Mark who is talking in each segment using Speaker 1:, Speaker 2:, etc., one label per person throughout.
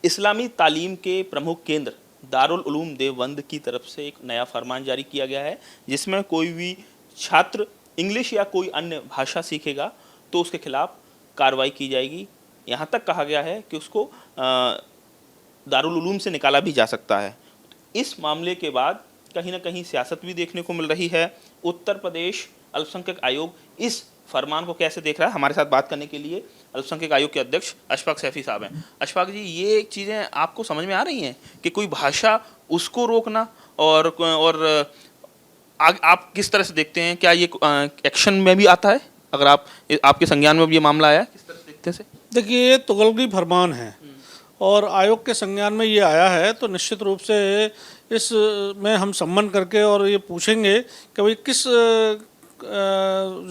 Speaker 1: इस्लामी तालीम के प्रमुख केंद्र दारुल उलूम देवबंद की तरफ से एक नया फरमान जारी किया गया है, जिसमें कोई भी छात्र इंग्लिश या कोई अन्य भाषा सीखेगा तो उसके खिलाफ कार्रवाई की जाएगी। यहाँ तक कहा गया है कि उसको दारुल उलूम से निकाला भी जा सकता है। इस मामले के बाद कहीं ना कहीं सियासत भी देखने को मिल रही है। उत्तर प्रदेश अल्पसंख्यक आयोग इस फरमान को कैसे देख रहा है, हमारे साथ बात करने के लिए अल्पसंख्यक आयोग के अध्यक्ष अशफाक सैफी साहब हैं। अशफाक जी, ये चीज़ें आपको समझ में आ रही हैं कि कोई भाषा उसको रोकना और आप किस तरह से देखते हैं? क्या ये एक्शन में भी आता है? अगर आपके संज्ञान में भी ये मामला आया, किस तरह से देखते हैं?
Speaker 2: देखिए, ये तुगलकी फरमान है और आयोग के संज्ञान में ये आया है तो निश्चित रूप से इस में हम सम्मान करके और ये पूछेंगे कि भाई किस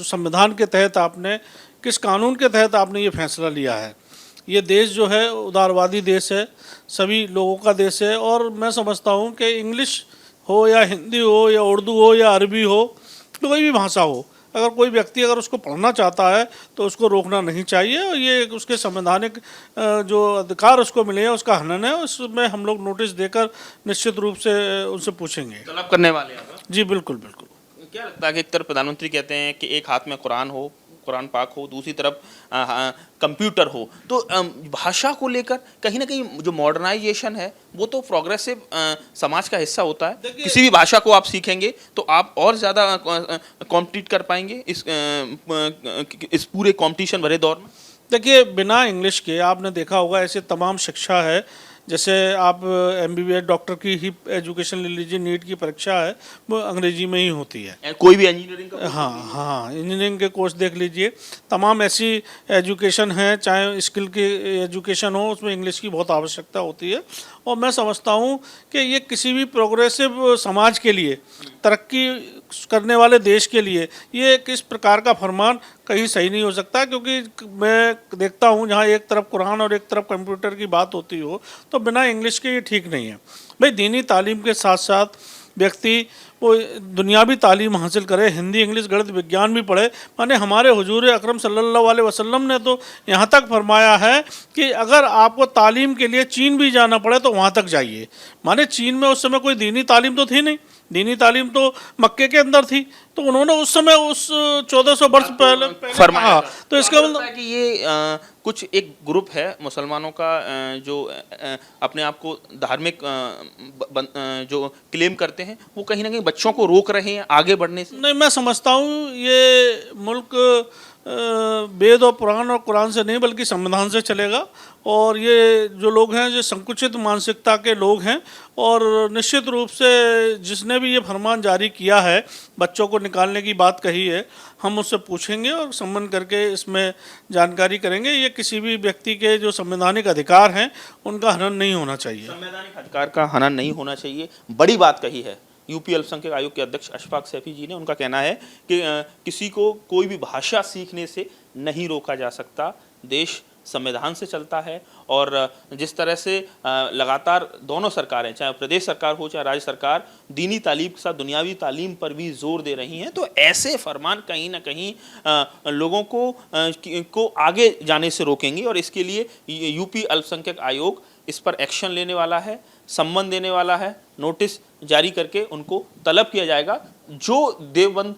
Speaker 2: संविधान के तहत आपने, किस कानून के तहत आपने ये फैसला लिया है। ये देश जो है उदारवादी देश है, सभी लोगों का देश है और मैं समझता हूँ कि इंग्लिश हो या हिंदी हो या उर्दू हो या अरबी हो, कोई भी भाषा हो, अगर कोई व्यक्ति अगर उसको पढ़ना चाहता है तो उसको रोकना नहीं चाहिए और ये उसके संवैधानिक जो अधिकार उसको मिले हैं उसका हनन है। उसमें हम लोग नोटिस देकर निश्चित रूप से उनसे पूछेंगे।
Speaker 1: तलब करने वाले हैं?
Speaker 2: जी बिल्कुल बिल्कुल।
Speaker 1: क्या लगता है कि एक तरफ प्रधानमंत्री कहते हैं कि एक हाथ में कुरान हो, कुरान पाक हो, दूसरी तरफ कंप्यूटर हो, तो भाषा को लेकर कहीं ना कहीं जो मॉडर्नाइजेशन है वो तो प्रोग्रेसिव समाज का हिस्सा होता है। किसी भी भाषा को आप सीखेंगे तो आप और ज़्यादा कॉम्पीट कर पाएंगे इस पूरे कंपटीशन भरे दौर में।
Speaker 2: देखिए, बिना इंग्लिश के आपने देखा होगा ऐसे तमाम शिक्षा है, जैसे आप MBBS डॉक्टर की ही एजुकेशन ले लीजिए, नीट की परीक्षा है वो अंग्रेजी में ही होती है।
Speaker 1: कोई भी इंजीनियरिंग का
Speaker 2: हाँ, इंजीनियरिंग के कोर्स देख लीजिए, तमाम ऐसी एजुकेशन है, चाहे स्किल की एजुकेशन हो, उसमें इंग्लिश की बहुत आवश्यकता होती है। और मैं समझता हूँ कि ये किसी भी प्रोग्रेसिव समाज के लिए, तरक्की करने वाले देश के लिए ये किस प्रकार का फरमान कहीं सही नहीं हो सकता, क्योंकि मैं देखता हूँ जहाँ एक तरफ कुरान और एक तरफ कंप्यूटर की बात होती हो तो बिना इंग्लिश के ये ठीक नहीं है। भाई, दीनी तालीम के साथ साथ व्यक्ति वो दुनियावी तालीम हासिल करे, हिंदी इंग्लिश गणित विज्ञान भी पढ़े। माने हमारे हुजूर अकरम सल्लल्लाहु अलैहि वसल्लम ने तो यहाँ तक फरमाया है कि अगर आपको तालीम के लिए चीन भी जाना पड़े तो वहाँ तक जाइए। माने चीन में उस समय कोई दीनी तालीम तो थी नहीं, दीनी तालीम तो मक्के के अंदर थी, तो उन्होंने उस समय उस 1400 वर्ष पहले
Speaker 1: फरमाया।
Speaker 2: तो इसका मतलब
Speaker 1: है कि ये कुछ एक ग्रुप है मुसलमानों का जो अपने आप को धार्मिक जो क्लेम करते हैं, वो कहीं ना कहीं बच्चों को रोक रहे हैं आगे बढ़ने से।
Speaker 2: नहीं, मैं समझता हूँ ये मुल्क वेद और पुराण और कुरान से नहीं बल्कि संविधान से चलेगा। और ये जो लोग हैं जो संकुचित मानसिकता के लोग हैं, और निश्चित रूप से जिसने भी ये फरमान जारी किया है, बच्चों को निकालने की बात कही है, हम उससे पूछेंगे और सम्मान करके इसमें जानकारी करेंगे। ये किसी भी व्यक्ति के जो संवैधानिक अधिकार हैं उनका हनन नहीं होना चाहिए।
Speaker 1: संवैधानिक अधिकार का हनन नहीं होना चाहिए, बड़ी बात कही है यूपी अल्पसंख्यक आयोग के अध्यक्ष अशफाक सैफी जी ने। उनका कहना है कि किसी को कोई भी भाषा सीखने से नहीं रोका जा सकता, देश संविधान से चलता है। और जिस तरह से लगातार दोनों सरकारें, चाहे प्रदेश सरकार हो चाहे राज्य सरकार, दीनी तालीम के साथ दुनियावी तालीम पर भी जोर दे रही हैं, तो ऐसे फरमान कहीं ना कहीं लोगों को आगे जाने से रोकेंगे। और इसके लिए यूपी अल्पसंख्यक आयोग इस पर एक्शन लेने वाला है, सम्मान देने वाला है, नोटिस जारी करके उनको तलब किया जाएगा जो देवबंद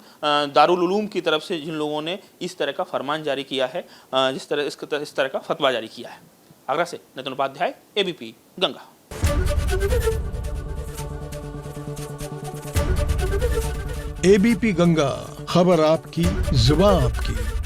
Speaker 1: दारुल उलूम की तरफ से जिन लोगों ने इस तरह का फरमान जारी किया है, इस तरह का फतवा जारी किया है। आगरा से नितिन उपाध्याय, ABP गंगा।
Speaker 3: ABP गंगा, खबर आपकी, जुबान आपकी।